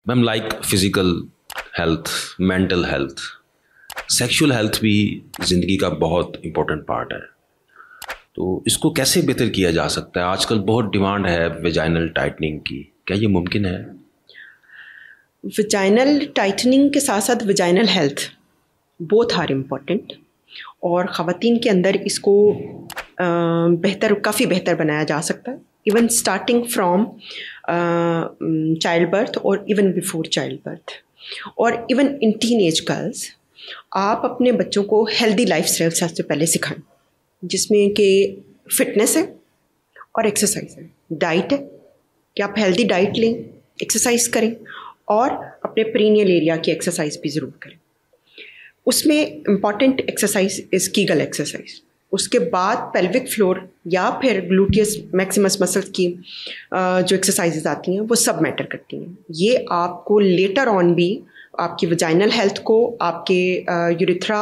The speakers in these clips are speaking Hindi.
Ma'am, like physical health, mental health, sexual health भी ज़िंदगी का बहुत इम्पोर्टेंट पार्ट है। तो इसको कैसे बेहतर किया जा सकता है? आजकल बहुत डिमांड है वेजाइनल टाइटनिंग की, क्या ये मुमकिन है? विजाइनल टाइटनिंग के साथ साथ vaginal health both are important, और ख़वातीन के अंदर इसको काफ़ी बेहतर बनाया जा सकता है, even starting from child birth और इवन बिफोर चाइल्ड बर्थ, और even in teen age girls. आप अपने बच्चों को हेल्दी लाइफ स्टाइल सबसे पहले सिखाएं, जिसमें कि फिटनेस है और एक्सरसाइज है, डाइट है कि आप हेल्दी डाइट लें, एक्सरसाइज करें, और अपने पीरियड एरिया की एक्सरसाइज भी ज़रूर करें। उसमें important exercise is Kegel exercise. उसके बाद पेल्विक फ्लोर या फिर ग्लूटियस मैक्सिमस मसल्स की जो एक्सरसाइजेज आती हैं वो सब मैटर करती हैं। ये आपको लेटर ऑन भी आपकी वजाइनल हेल्थ को, आपके यूरिथ्रा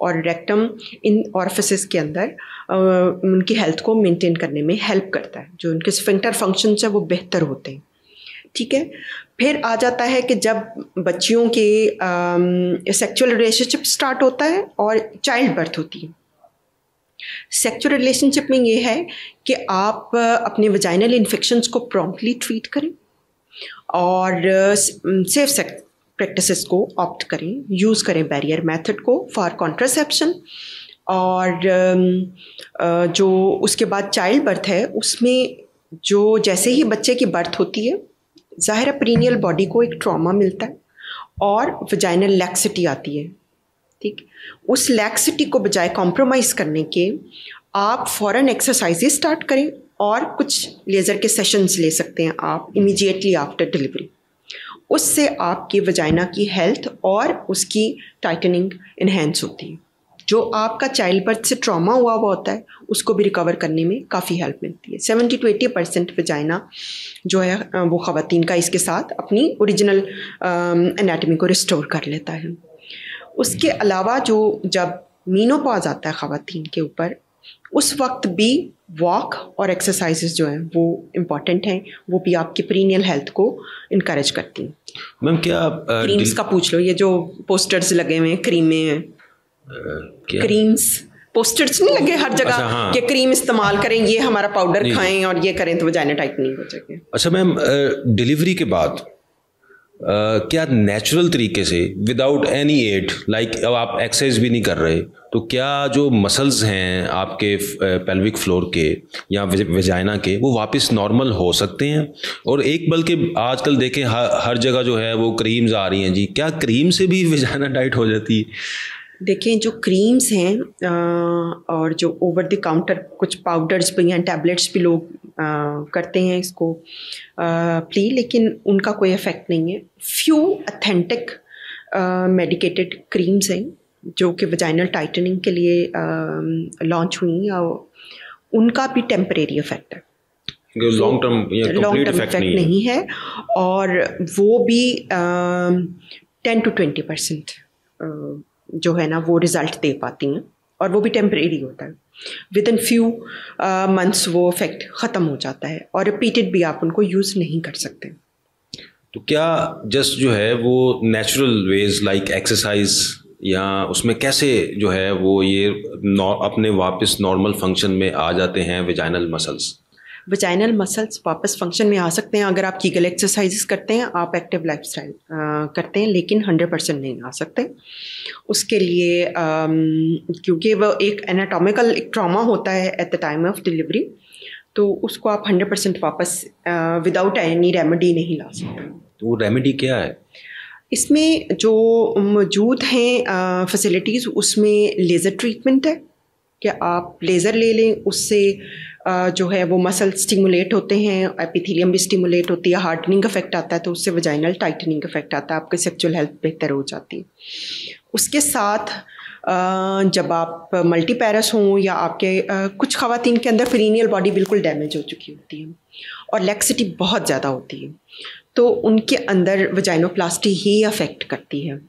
और रेक्टम, इन ऑरिफिसेस के अंदर उनकी हेल्थ को मेंटेन करने में हेल्प करता है। जो उनके स्फिंक्टर फंक्शंस हैं वो बेहतर होते हैं। ठीक है, फिर आ जाता है कि जब बच्चियों के सेक्सुअल रिलेशनशिप स्टार्ट होता है और चाइल्ड बर्थ होती है। सेक्सुअल रिलेशनशिप में ये है कि आप अपने वजाइनल इन्फेक्शंस को प्रॉम्प्टली ट्रीट करें और सेफ सेक्स प्रैक्टिसेस को ऑप्ट करें, यूज़ करें बैरियर मेथड को फॉर कॉन्ट्रासेप्शन। और जो उसके बाद चाइल्ड बर्थ है, उसमें जो जैसे ही बच्चे की बर्थ होती है, ज़ाहिर पीरियड बॉडी को एक ट्रॉमा मिलता है और वजाइनल लैक्सिटी आती है। ठीक, उस लैक्सिटी को बजाय कॉम्प्रोमाइज़ करने के आप फ़ौरन एक्सरसाइजेज स्टार्ट करें और कुछ लेज़र के सेशंस ले सकते हैं आप इमीडिएटली आफ्टर डिलीवरी। उससे आपकी वजाइना की हेल्थ और उसकी टाइटनिंग इन्हेंस होती है। जो आपका चाइल्ड बर्थ से ट्रॉमा हुआ होता है उसको भी रिकवर करने में काफ़ी हेल्प मिलती है। 70 to 80% वजाइना जो है वो ख़वातीन का इसके साथ अपनी ओरिजिनल एनाटमी को रिस्टोर कर लेता है। उसके अलावा जो जब मीनोपॉज आता है ख़वातीन के ऊपर, उस वक्त भी वॉक और एक्सरसाइजेस जो हैं वो इम्पॉर्टेंट हैं। वो भी आपकी पीरियड हेल्थ को इनकरेज करती हैं। मैम, क्या क्रीम्स का पूछ लो, ये जो पोस्टर्स लगे हुए हैं, क्रीमें क्रीम्स पोस्टर्स नहीं लगे हर जगह? अच्छा, हाँ, कि क्रीम इस्तेमाल करें, ये हमारा पाउडर खाएं और ये करें तो वजाइना टाइटनिंग हो जाएगी। अच्छा मैम, डिलीवरी के बाद क्या नेचुरल तरीके से विदाउट एनी एड, लाइक अब आप एक्सरसाइज भी नहीं कर रहे, तो क्या जो मसल्स हैं आपके पेल्विक फ्लोर के या वेजाइना के, वो वापस नॉर्मल हो सकते हैं? और एक बल्कि आजकल देखें हर जगह जो है वो क्रीम्स आ रही हैं जी, क्या क्रीम से भी वेजाइना टाइट हो जाती है? देखें, जो क्रीम्स हैं और जो ओवर द काउंटर कुछ पाउडर्स भी हैं, टैबलेट्स भी लोग करते हैं इसको प्ली, लेकिन उनका कोई इफ़ेक्ट नहीं है। फ्यू ऑथेंटिक मेडिकेटेड क्रीम्स हैं जो कि वजाइनल टाइटनिंग के लिए लॉन्च हुई, और उनका भी टेम्परेरी इफ़ेक्ट है, लॉन्ग टर्म इफेक्ट नहीं है। और वो भी 10 to 20% जो है ना वो रिज़ल्ट दे पाती हैं, और वो भी टेम्परेरी होता है। विद इन फ्यू मंथ्स वो इफेक्ट ख़त्म हो जाता है, और रिपीटेड भी आप उनको यूज़ नहीं कर सकते। तो क्या जस्ट जो है वो नेचुरल वेज लाइक एक्सरसाइज या उसमें कैसे जो है वो ये अपने वापस नॉर्मल फंक्शन में आ जाते हैं वेजाइनल मसल्स? वजाइनल मसल्स वापस फंक्शन में आ सकते हैं अगर आप कीगल एक्सरसाइजेस करते हैं, आप एक्टिव लाइफस्टाइल करते हैं, लेकिन 100% नहीं आ सकते। उसके लिए क्योंकि वो एक एनाटॉमिकल एक ट्रॉमा होता है at the time of delivery, तो उसको आप 100% वापस विदाउट एनी रेमेडी नहीं ला सकते। तो वो रेमेडी क्या है? इसमें जो मौजूद हैं फैसिलिटीज़, उसमें लेज़र ट्रीटमेंट है कि आप लेज़र ले लें, उससे जो है वो मसल स्टिमुलेट होते हैं, एपिथेलियम भी स्टिमुलेट होती है, हार्डनिंग इफेक्ट आता है, तो उससे वजाइनल टाइटनिंग इफेक्ट आता है, आपकी सेक्सुअल हेल्थ बेहतर हो जाती है। उसके साथ जब आप मल्टीपैरस हों या आपके कुछ ख़वातीन के अंदर पीरियड बॉडी बिल्कुल डैमेज हो चुकी होती है और लैक्सिटी बहुत ज़्यादा होती है, तो उनके अंदर वजाइनोप्लास्टी ही अफेक्ट करती है।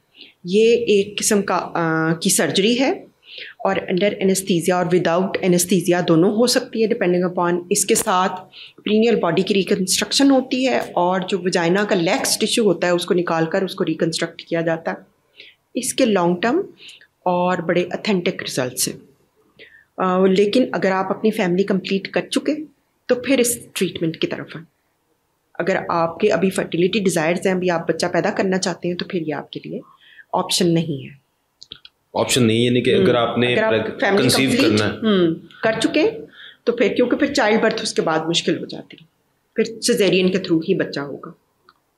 ये एक किस्म का की सर्जरी है, और अंडर एनेस्थीसिया और विदाउट एनेस्थीसिया दोनों हो सकती है डिपेंडिंग अपॉन। इसके साथ प्रीनियल बॉडी की रिकन्स्ट्रक्शन होती है और जो वजाइना का लैक्स टिश्यू होता है उसको निकाल कर उसको रिकन्स्ट्रक्ट किया जाता है। इसके लॉन्ग टर्म और बड़े अथेंटिक रिजल्ट्स हैं। लेकिन अगर आप अपनी फैमिली कंप्लीट कर चुके तो फिर इस ट्रीटमेंट की तरफ हैं। अगर आपके अभी फर्टिलिटी डिज़ायर्स हैं, अभी आप बच्चा पैदा करना चाहते हैं, तो फिर ये आपके लिए ऑप्शन नहीं है। ऑप्शन नहीं है, यानी कि अगर आपने कंसीव करना कर चुके हैं तो फिर, क्योंकि फिर चाइल्ड बर्थ उसके बाद मुश्किल हो जाती है, फिर सिजेरियन के थ्रू ही बच्चा होगा,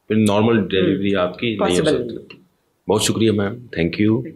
फिर नॉर्मल डिलीवरी आपकी नहीं हो सकती। बहुत शुक्रिया मैम, थैंक यू।